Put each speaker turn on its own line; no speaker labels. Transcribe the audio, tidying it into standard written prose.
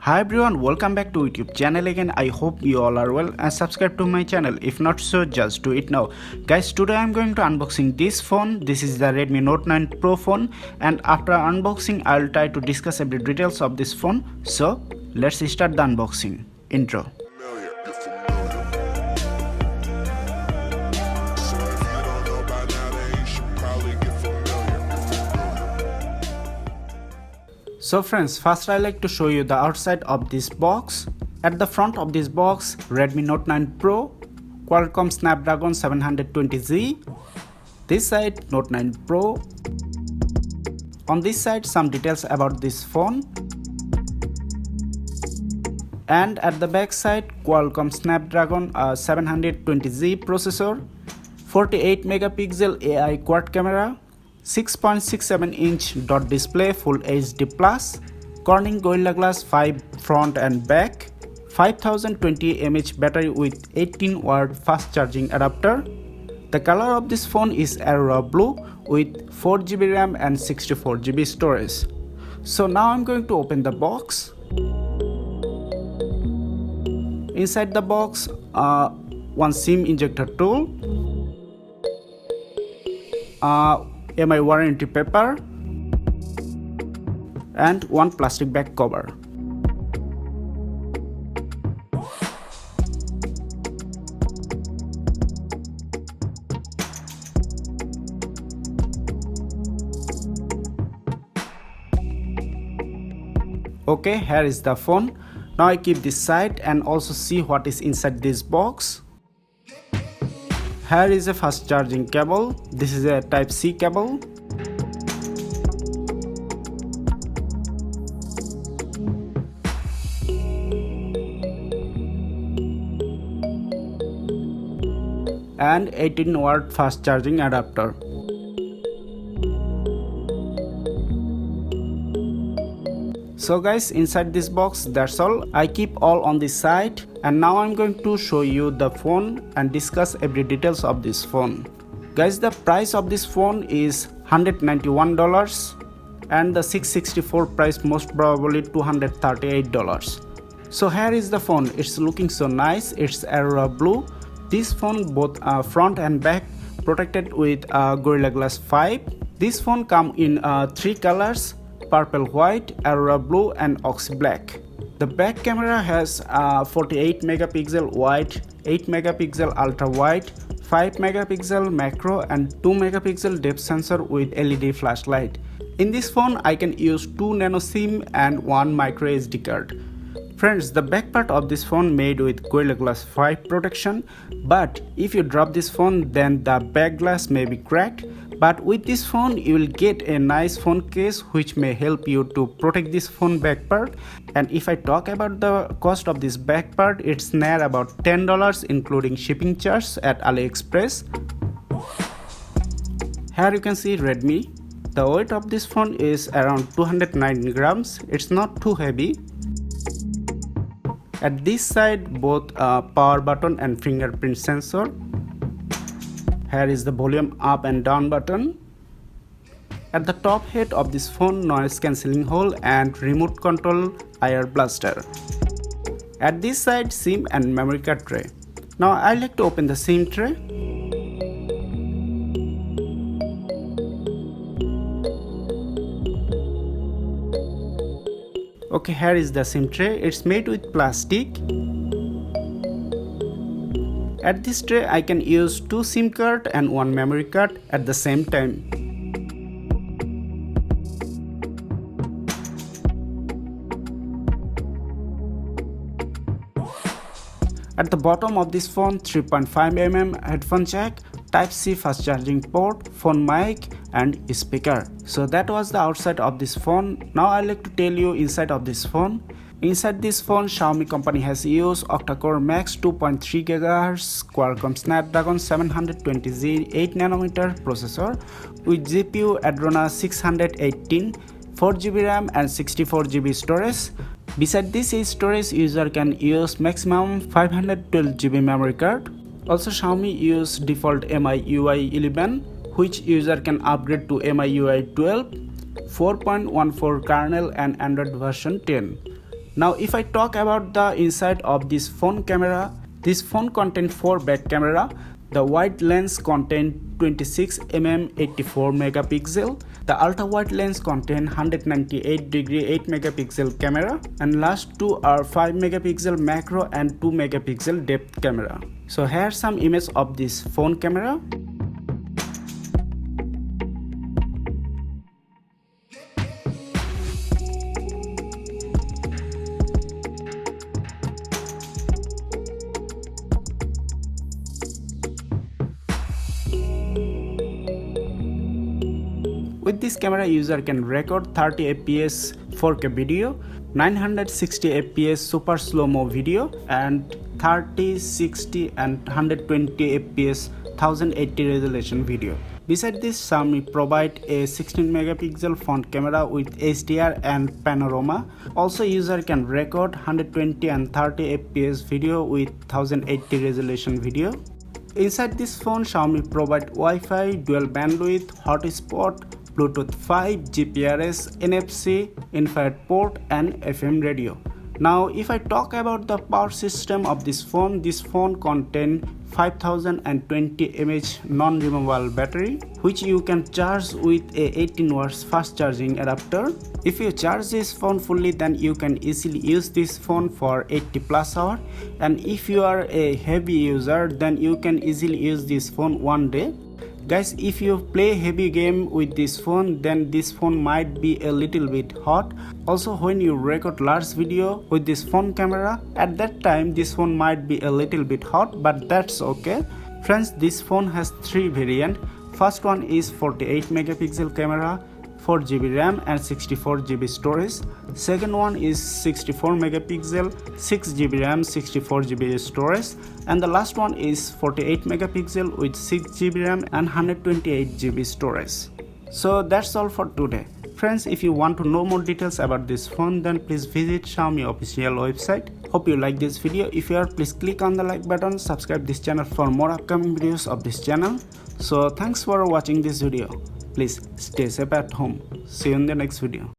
Hi everyone, welcome back to YouTube channel again. I hope you all are well and subscribe to my channel. If not so, just do it now. Guys, today I'm going to unboxing this phone. This is the Redmi Note 9 Pro phone, and after unboxing I'll try to discuss every details of this phone. So let's start the unboxing. Intro. So friends, first I like to show you the outside of this box. At the front of this box, Redmi Note 9 Pro, Qualcomm Snapdragon 720Z. This side, Note 9 Pro. On this side, some details about this phone. And at the back side, Qualcomm Snapdragon 720Z processor, 48 megapixel AI quad camera, 6.67-inch dot display Full HD+, Corning Gorilla Glass 5 front and back, 5020 mAh battery with 18-watt fast charging adapter. The color of this phone is Aurora Blue with 4GB RAM and 64GB storage. So now I'm going to open the box. Inside the box, one SIM injector tool, MI warranty paper, and one plastic bag cover. Okay, here is the phone. Now I keep this side and also see what is inside this box. Here is a fast charging cable. This is a Type-C cable. And 18-watt fast charging adapter. So guys, inside this box, that's all. I keep all on this side, and now I'm going to show you the phone and discuss every details of this phone. Guys, the price of this phone is $191 and the 664 price most probably $238. So here is the phone. It's looking so nice. It's Aurora Blue. This phone both front and back protected with Gorilla Glass 5. This phone come in 3 colors: purple white, Aurora blue, and oxy black. The back camera has 48 megapixel wide, 8 megapixel ultra wide, 5 megapixel macro, and 2 megapixel depth sensor with LED flashlight. In this phone I can use 2 nano SIM and 1 micro SD card. Friends, the back part of this phone made with Gorilla Glass 5 protection, but if you drop this phone then the back glass may be cracked. But with this phone you will get a nice phone case which may help you to protect this phone back part. And if I talk about the cost of this back part, it's near about $10 including shipping charge at AliExpress. Here you can see Redmi. The weight of this phone is around 209 grams. It's not too heavy. At this side, both power button and fingerprint sensor. Here is the volume up and down button. At the top head of this phone, noise cancelling hole and remote control air blaster. At this side, SIM and memory card tray. Now I like to open the SIM tray. Okay, here is the SIM tray. It's made with plastic. At this tray I can use 2 SIM card and 1 memory card at the same time. At the bottom of this phone, 3.5mm headphone jack, Type-C fast charging port, phone mic, and speaker. So that was the outside of this phone. Now I like to tell you inside of this phone. Inside this phone, Xiaomi company has used octa-core max 2.3 GHz Qualcomm Snapdragon 720Z 8nm processor with GPU Adreno 618, 4GB RAM and 64GB storage. Beside this storage, user can use maximum 512GB memory card. Also, Xiaomi use default MIUI 11, which user can upgrade to MIUI 12, 4.14 kernel and Android version 10. Now if I talk about the inside of this phone camera, this phone contains 4 back camera. The wide lens contains 26mm 84 megapixel. The ultra wide lens contains 198 degree 8 megapixel camera, and last two are 5 megapixel macro and 2 megapixel depth camera. So here are some images of this phone camera. With this camera, user can record 30 fps 4K video, 960 fps super slow-mo video, and 30, 60 and 120 fps 1080 resolution video. Besides this, Xiaomi provide a 16 megapixel front camera with HDR and panorama. Also, user can record 120 and 30 fps video with 1080 resolution video. Inside this phone, Xiaomi provide Wi-Fi, dual bandwidth, hotspot, Bluetooth 5, GPRS, NFC, infrared port and FM radio. Now if I talk about the power system of this phone contains 5020 mAh non-removable battery, which you can charge with a 18 watts fast charging adapter. If you charge this phone fully, then you can easily use this phone for 80 plus hours, and if you are a heavy user, then you can easily use this phone one day. Guys, if you play heavy game with this phone, then this phone might be a little bit hot. Also, when you record large video with this phone camera, at that time this phone might be a little bit hot, but that's okay. Friends, this phone has 3 variants. First one is 48 megapixel camera, 4GB RAM and 64GB storage. Second one is 64 megapixel, 6GB RAM, 64GB storage. And the last one is 48 megapixel with 6GB RAM and 128GB storage. So that's all for today. Friends, if you want to know more details about this phone, then please visit Xiaomi official website. Hope you like this video. If you are, please click on the like button, subscribe this channel for more upcoming videos of this channel. So thanks for watching this video. Please stay safe at home. See you in the next video.